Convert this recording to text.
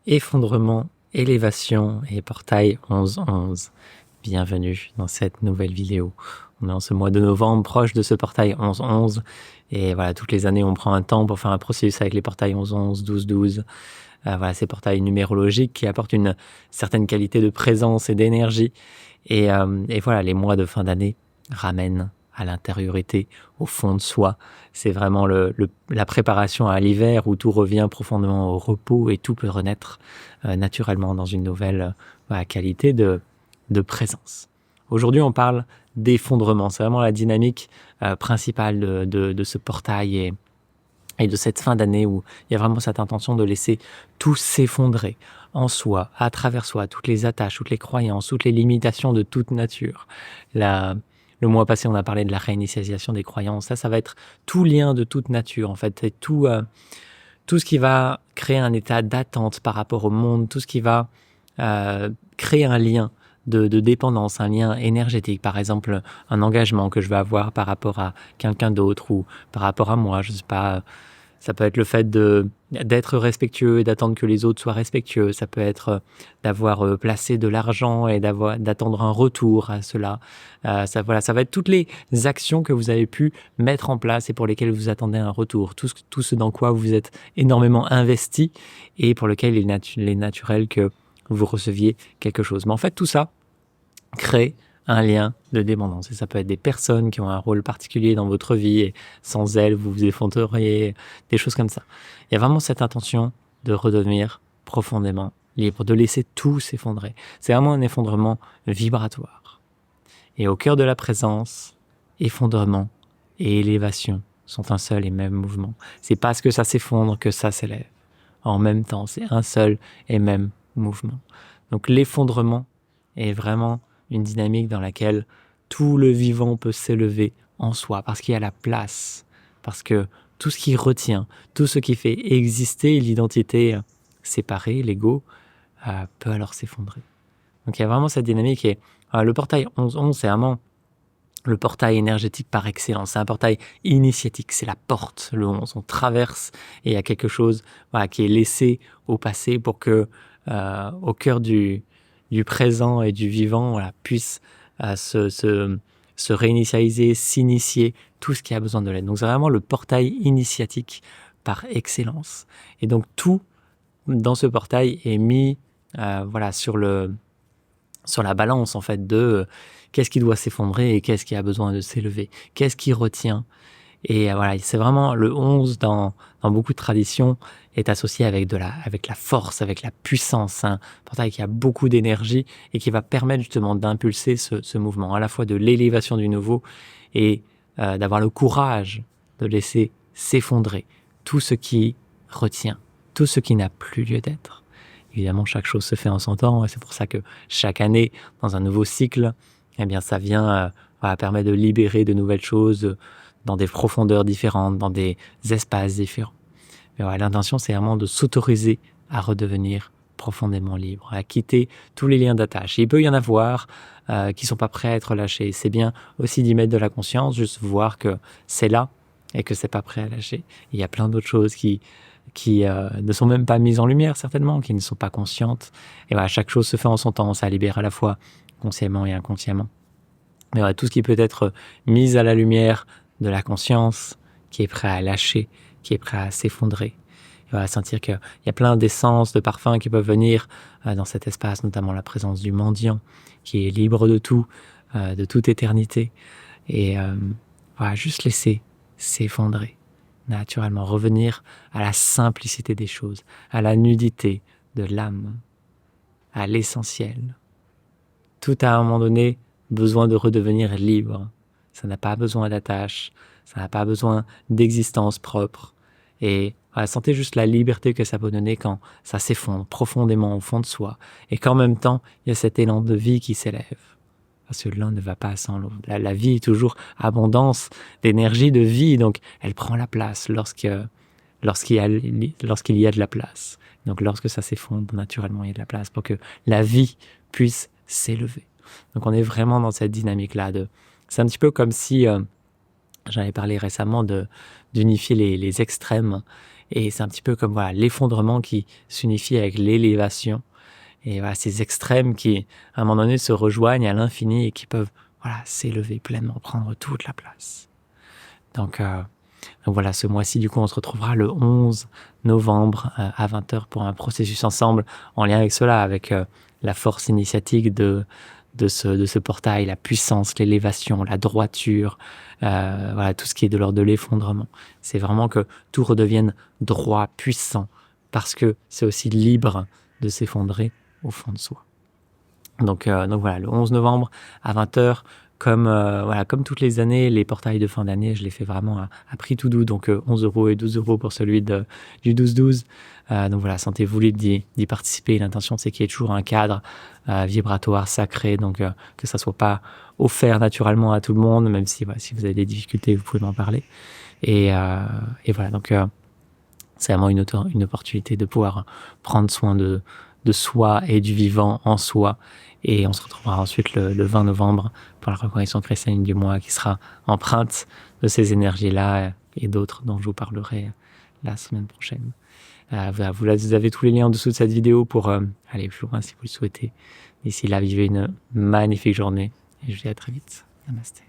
Effondrement, élévation et portail 11-11. Bienvenue dans cette nouvelle vidéo. On est en ce mois de novembre, proche de ce portail 11-11. Et voilà, toutes les années, on prend un temps pour faire un processus avec les portails 11-11, 12-12. Voilà, ces portails numérologiques qui apportent une certaine qualité de présence et d'énergie. Et voilà, les mois de fin d'année ramènent à l'intériorité, au fond de soi. C'est vraiment la préparation à l'hiver où tout revient profondément au repos et tout peut renaître naturellement dans une nouvelle qualité de présence. Aujourd'hui, on parle d'effondrement. C'est vraiment la dynamique principale de ce portail et de cette fin d'année où il y a vraiment cette intention de laisser tout s'effondrer en soi, à travers soi, toutes les attaches, toutes les croyances, toutes les limitations de toute nature. Le mois passé, on a parlé de la réinitialisation des croyances. Ça va être tout lien de toute nature, en fait. C'est tout ce qui va créer un état d'attente par rapport au monde, tout ce qui va créer un lien de dépendance, un lien énergétique, par exemple un engagement que je vais avoir par rapport à quelqu'un d'autre ou par rapport à moi, je sais pas, ça peut être le fait d'être respectueux et d'attendre que les autres soient respectueux, ça peut être d'avoir placé de l'argent et d'attendre un retour à cela, ça va être toutes les actions que vous avez pu mettre en place et pour lesquelles vous attendez un retour, tout ce dans quoi vous êtes énormément investi et pour lequel il est naturel que vous receviez quelque chose. Mais en fait, tout ça crée un lien de dépendance. Et ça peut être des personnes qui ont un rôle particulier dans votre vie et sans elles, vous vous effondreriez, des choses comme ça. Il y a vraiment cette intention de redevenir profondément libre, de laisser tout s'effondrer. C'est vraiment un effondrement vibratoire. Et au cœur de la présence, effondrement et élévation sont un seul et même mouvement. C'est parce que ça s'effondre que ça s'élève. En même temps, c'est un seul et même mouvement. Donc l'effondrement est vraiment une dynamique dans laquelle tout le vivant peut s'élever en soi, parce qu'il y a la place, parce que tout ce qui retient, tout ce qui fait exister l'identité séparée, l'ego, peut alors s'effondrer. Donc il y a vraiment cette dynamique et le portail 11-11, c'est vraiment le portail énergétique par excellence. C'est un portail initiatique, c'est la porte, le 11. On traverse et il y a quelque chose qui est laissé au passé pour que au cœur du présent et du vivant puisse se réinitialiser, s'initier, tout ce qui a besoin de l'aide. Donc c'est vraiment le portail initiatique par excellence. Et donc tout dans ce portail est mis sur la balance en fait de qu'est-ce qui doit s'effondrer et qu'est-ce qui a besoin de s'élever, qu'est-ce qui retient. Et c'est vraiment le 11 dans beaucoup de traditions est associé avec la force, avec la puissance, un portail qui a beaucoup d'énergie et qui va permettre justement d'impulser ce mouvement, à la fois de l'élévation du nouveau et d'avoir le courage de laisser s'effondrer tout ce qui retient, tout ce qui n'a plus lieu d'être. Évidemment, chaque chose se fait en son temps et c'est pour ça que chaque année, dans un nouveau cycle, eh bien, ça vient permettre de libérer de nouvelles choses dans des profondeurs différentes, dans des espaces différents. Mais l'intention, c'est vraiment de s'autoriser à redevenir profondément libre, à quitter tous les liens d'attache. Et il peut y en avoir qui sont pas prêts à être lâchés. C'est bien aussi d'y mettre de la conscience, juste voir que c'est là et que c'est pas prêt à lâcher. Et il y a plein d'autres choses qui ne sont même pas mises en lumière, certainement, qui ne sont pas conscientes. Et chaque chose se fait en son temps, ça libère à la fois consciemment et inconsciemment. Mais tout ce qui peut être mis à la lumière de la conscience, qui est prêt à lâcher, qui est prêt à s'effondrer. Et sentir qu'il y a plein d'essences, de parfums qui peuvent venir dans cet espace, notamment la présence du mendiant, qui est libre de tout, de toute éternité. Et juste laisser s'effondrer. Naturellement, revenir à la simplicité des choses, à la nudité de l'âme, à l'essentiel. Tout à un moment donné besoin de redevenir libre. Ça n'a pas besoin d'attache, ça n'a pas besoin d'existence propre. Et sentez juste la liberté que ça peut donner quand ça s'effondre profondément au fond de soi et qu'en même temps, il y a cet élan de vie qui s'élève. Parce que l'un ne va pas sans l'autre. La vie est toujours abondance d'énergie, de vie, donc elle prend la place lorsqu'il y a de la place. Donc lorsque ça s'effondre, naturellement, il y a de la place pour que la vie puisse s'élever. Donc on est vraiment dans cette dynamique-là. C'est un petit peu comme si J'en avais parlé récemment d'unifier les extrêmes. Et c'est un petit peu comme voilà, l'effondrement qui s'unifie avec l'élévation. Et voilà, ces extrêmes qui, à un moment donné, se rejoignent à l'infini et qui peuvent voilà, s'élever pleinement, prendre toute la place. Donc voilà, ce mois-ci, du coup, on se retrouvera le 11 novembre à 20h pour un processus ensemble en lien avec cela, avec la force initiatique de ce portail, la puissance, l'élévation, la droiture, voilà, tout ce qui est de l'ordre de l'effondrement. C'est vraiment que tout redevienne droit, puissant, parce que c'est aussi libre de s'effondrer au fond de soi. Donc voilà, le 11 novembre à 20h, comme toutes les années, les portails de fin d'année, je les fais vraiment à prix tout doux, donc 11€ et 12€ pour celui du 12-12. Donc voilà, sentez-vous libre d'y participer. L'intention, c'est qu'il y ait toujours un cadre vibratoire, sacré, donc que ça soit pas offert naturellement à tout le monde, même si si vous avez des difficultés, vous pouvez m'en parler. Et voilà, donc c'est vraiment une opportunité de pouvoir prendre soin de soi et du vivant en soi. Et on se retrouvera ensuite le 20 novembre pour la reconnaissance chrétienne du mois qui sera empreinte de ces énergies-là et d'autres dont je vous parlerai la semaine prochaine. Vous avez tous les liens en dessous de cette vidéo pour aller plus loin si vous le souhaitez. D'ici là, vivez une magnifique journée et je vous dis à très vite. Namasté.